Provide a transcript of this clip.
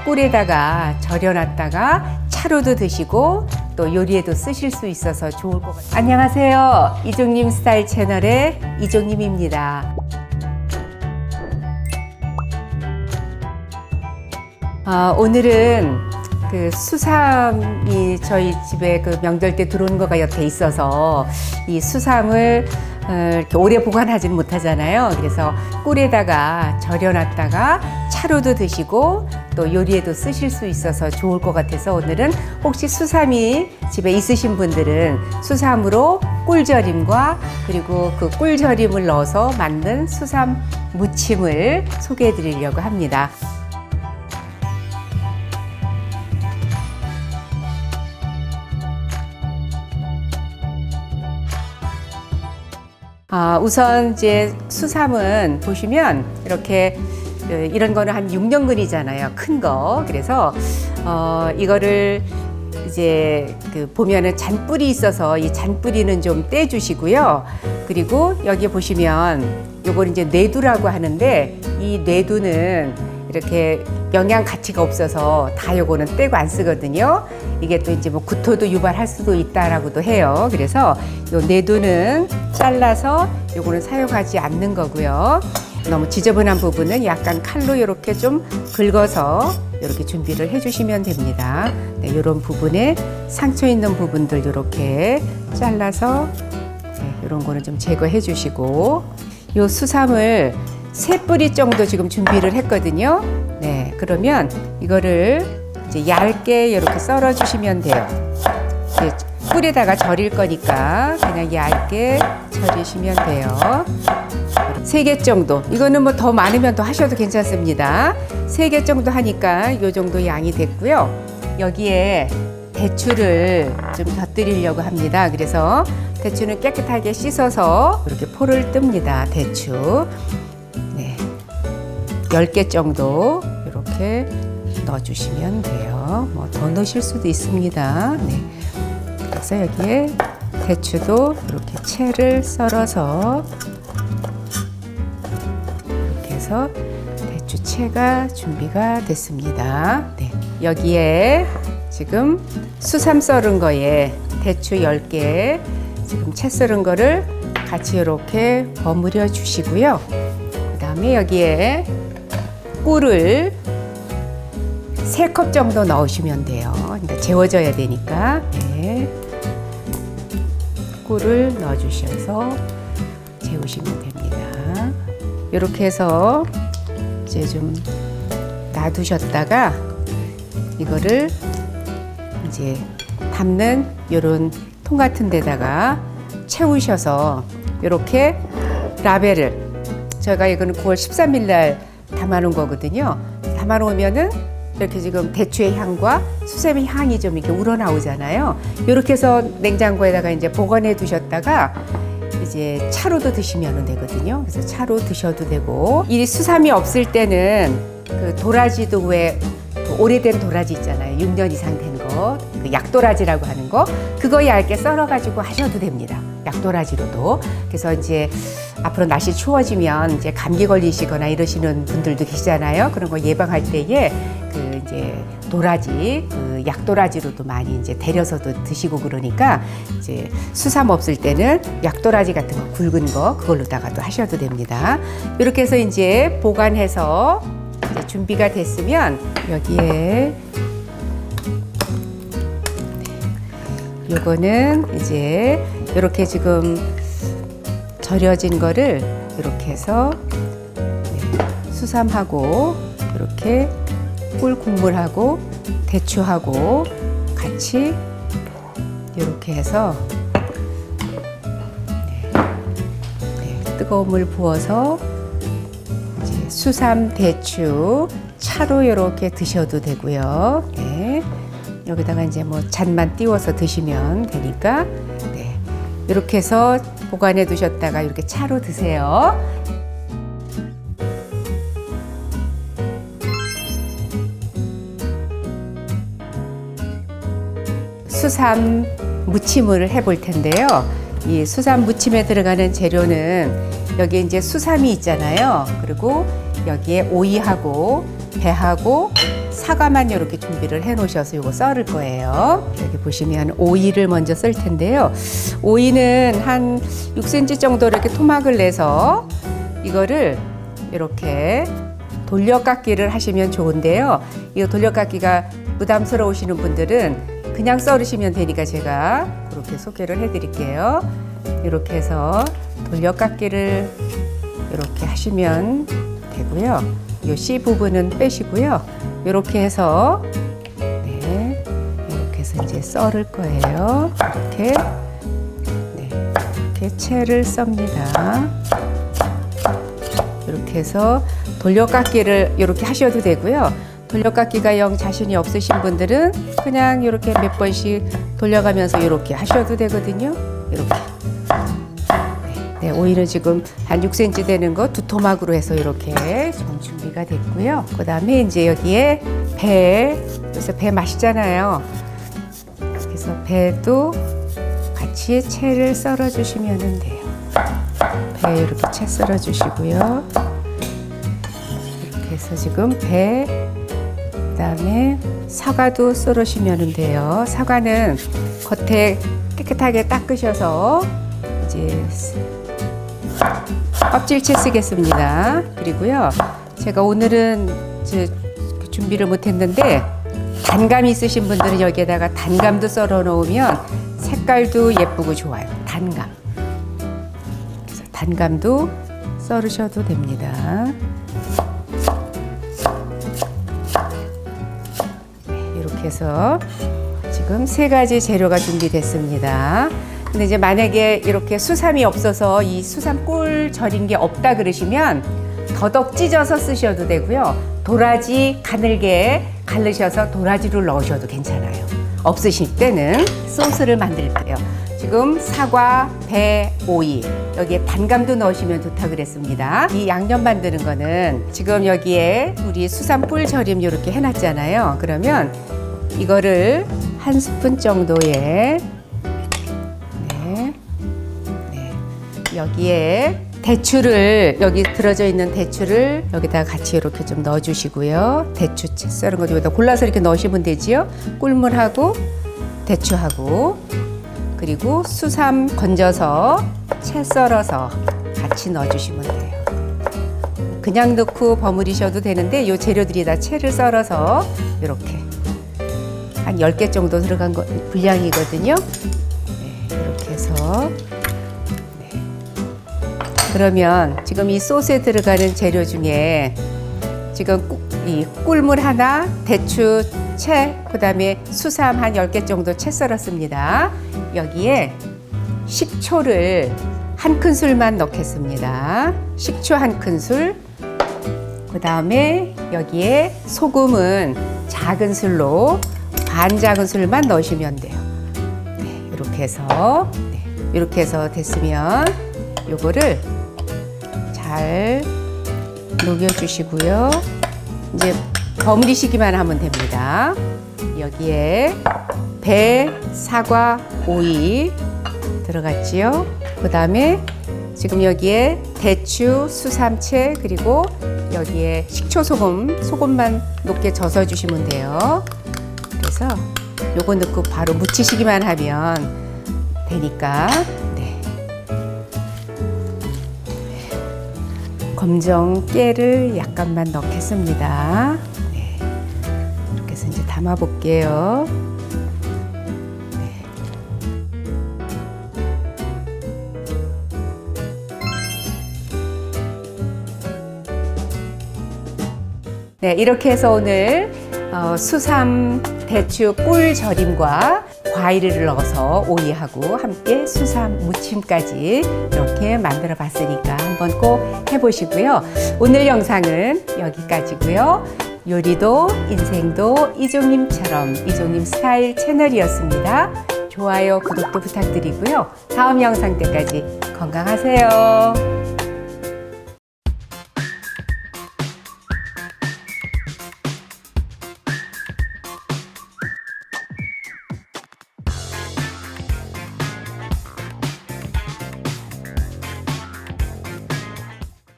꿀에다가 절여놨다가 차로도 드시고 또 요리에도 쓰실 수 있어서 좋을 것 같아요. 안녕하세요. 이종님 스타일 채널의 이종님입니다. 오늘은 그 수삼이 저희 집에 그 명절 때 들어온 거가 여태 있어서 이 수삼을 이렇게 오래 보관하지는 못하잖아요. 그래서 꿀에다가 절여놨다가 차로도 드시고 또 요리에도 쓰실 수 있어서 좋을 것 같아서 오늘은 혹시 수삼이 집에 있으신 분들은 수삼으로 꿀절임과 그리고 그 꿀절임을 넣어서 만든 수삼 무침을 소개해 드리려고 합니다. 우선 이제 수삼은 보시면 이렇게 이런 거는 한 6년근이잖아요. 큰 거. 그래서 이거를 이제 보면은 잔뿌리 있어서 이 잔뿌리는 좀 떼주시고요. 그리고 여기 보시면 요걸 이제 뇌두라고 하는데 이 뇌두는 이렇게 영양 가치가 없어서 다 요거는 떼고 안 쓰거든요. 이게 또 이제 뭐 구토도 유발할 수도 있다라고도 해요. 그래서 요 뇌두는 잘라서 요거는 사용하지 않는 거고요. 너무 지저분한 부분은 약간 칼로 이렇게 좀 긁어서 이렇게 준비를 해주시면 됩니다. 네, 이런 부분에 상처 있는 부분들 이렇게 잘라서 이런 거는 좀 제거해 주시고 요 수삼을 3뿌리 정도 지금 준비를 했거든요. 네, 그러면 이거를 이제 얇게 이렇게 썰어 주시면 돼요. 꿀에다가 절일 거니까 그냥 얇게 절이시면 돼요. 3개 정도. 이거는 뭐 더 많으면 더 하셔도 괜찮습니다. 3개 정도 하니까 이 정도 양이 됐고요. 여기에 대추를 좀 곁들이려고 합니다. 그래서 대추는 깨끗하게 씻어서 이렇게 포를 뜹니다. 대추. 네. 10개 정도 이렇게 넣어주시면 돼요. 뭐 더 넣으실 수도 있습니다. 네. 그래서 여기에 대추도 이렇게 채를 썰어서 이렇게 해서 대추채가 준비가 됐습니다. 네. 여기에 지금 수삼 썰은 거에 대추 10개 지금 채 썰은 거를 같이 이렇게 버무려 주시고요. 그 다음에 여기에 꿀을 3컵 정도 넣으시면 돼요. 그러니까 재워져야 되니까. 네. 꿀을 넣어주셔서 재우시면 됩니다. 이렇게 해서 이제 좀 놔두셨다가 이거를 이제 담는 이런 통 같은 데다가 채우셔서 이렇게 라벨을 저희가 이거는 9월 13일 날 담아놓은 거거든요. 담아놓으면은 이렇게 지금 대추의 향과 수삼의 향이 좀 이렇게 우러나오잖아요. 이렇게 해서 냉장고에다가 이제 보관해 두셨다가 이제 차로도 드시면 되거든요. 그래서 차로 드셔도 되고, 이 수삼이 없을 때는 그 도라지도 왜 오래된 도라지 있잖아요. 6년 이상 된 거, 그 약도라지라고 하는 거, 그거 얇게 썰어가지고 하셔도 됩니다. 약도라지로도. 그래서 이제 앞으로 날씨 추워지면 이제 감기 걸리시거나 이러시는 분들도 계시잖아요. 그런 거 예방할 때에 그 이제 도라지, 그 약도라지로도 많이 이제 데려서도 드시고 그러니까 이제 수삼 없을 때는 약도라지 같은 거 굵은 거 그걸로다가도 하셔도 됩니다. 이렇게 해서 이제 보관해서 이제 준비가 됐으면 여기에 요거는 이제 이렇게 지금 절여진 거를 이렇게 해서 수삼하고 이렇게 꿀 국물하고 대추하고 같이 이렇게 해서 뜨거운 물 부어서 이제 수삼, 대추, 차로 이렇게 드셔도 되고요. 네. 여기다가 이제 뭐 잔만 띄워서 드시면 되니까 네. 이렇게 해서 보관해 두셨다가 이렇게 차로 드세요. 수삼 무침을 해볼 텐데요. 이 수삼 무침에 들어가는 재료는 여기 이제 수삼이 있잖아요. 그리고 여기에 오이하고 배하고 사과만 이렇게 준비를 해 놓으셔서 이거 썰을 거예요. 여기 보시면 오이를 먼저 썰 텐데요. 오이는 한 6cm 정도 이렇게 토막을 내서 이거를 이렇게 돌려깎기를 하시면 좋은데요. 이거 돌려깎기가 부담스러우시는 분들은 그냥 썰으시면 되니까 제가 그렇게 소개를 해 드릴게요. 이렇게 해서 돌려깎기를 이렇게 하시면 되고요. 이 씨 부분은 빼시고요. 이렇게 해서 이렇게 해서 이제 썰을 거예요. 이렇게 채를 썹니다. 이렇게 해서 돌려깎기를 이렇게 하셔도 되고요. 돌려깎기가 영 자신이 없으신 분들은 그냥 이렇게 몇 번씩 돌려가면서 이렇게 하셔도 되거든요. 이렇게. 오이는 지금 한 6cm 되는 거 두 토막으로 해서 이렇게 좀 준비가 됐고요. 그 다음에 이제 여기에 그래서 배 맛있잖아요. 그래서 배도 같이 채를 썰어 주시면 돼요. 배 이렇게 채 썰어 주시고요. 이렇게 해서 지금 그 다음에 사과도 썰으시면 돼요. 사과는 겉에 깨끗하게 닦으셔서 이제 껍질채 쓰겠습니다. 그리고요, 제가 오늘은 준비를 못했는데 단감이 있으신 분들은 여기에다가 단감도 썰어 놓으면 색깔도 예쁘고 좋아요. 단감. 그래서 단감도 썰으셔도 됩니다. 이렇게 해서 지금 3가지 재료가 준비됐습니다. 근데 이제 만약에 이렇게 수삼이 없어서 이 수삼 꿀 절인 게 없다 그러시면 더덕 찢어서 쓰셔도 되고요. 도라지 가늘게 갈르셔서 도라지를 넣으셔도 괜찮아요. 없으실 때는 소스를 만들게요. 지금 사과, 배, 오이, 여기에 단감도 넣으시면 좋다 그랬습니다. 이 양념 만드는 거는 지금 여기에 우리 수삼 꿀 절임 이렇게 해놨잖아요. 그러면 이거를 한 스푼 정도의 여기에 대추를, 여기 들어져 있는 대추를 여기다가 같이 이렇게 좀 넣어주시고요. 대추 채 썰은 거 여기다 골라서 이렇게 넣으시면 되지요. 꿀물하고 대추하고 그리고 수삼 건져서 채 썰어서 같이 넣어주시면 돼요. 그냥 넣고 버무리셔도 되는데 이 재료들이 다 채를 썰어서 이렇게 한 10개 정도 들어간 거 분량이거든요. 이렇게 해서 그러면 지금 이 소스에 들어가는 재료 중에 지금 이 꿀물 하나, 대추 채, 그 다음에 수삼 한 10개 정도 채 썰었습니다. 여기에 식초를 한 큰술만 넣겠습니다. 식초 한 큰술. 그 다음에 여기에 소금은 작은 술로 반 작은 술만 넣으시면 돼요. 이렇게 해서 됐으면 요거를 잘 녹여주시고요. 이제 버무리시기만 하면 됩니다. 여기에 배, 사과, 오이 들어갔지요. 그 다음에 지금 여기에 대추, 수삼채 그리고 여기에 식초, 소금만 높게 져서 주시면 돼요. 그래서 요거 넣고 바로 무치시기만 하면 되니까. 검정 깨를 약간만 넣겠습니다. 이렇게 해서 이제 담아 볼게요. 이렇게 해서 오늘 수삼, 대추, 꿀 절임과 과일을 넣어서 오이하고 함께 수삼 무침까지 이렇게 만들어 봤으니까 한번 꼭 해보시고요. 오늘 영상은 여기까지고요. 요리도 인생도 이종님처럼 이종님 스타일 채널이었습니다. 좋아요, 구독도 부탁드리고요. 다음 영상 때까지 건강하세요.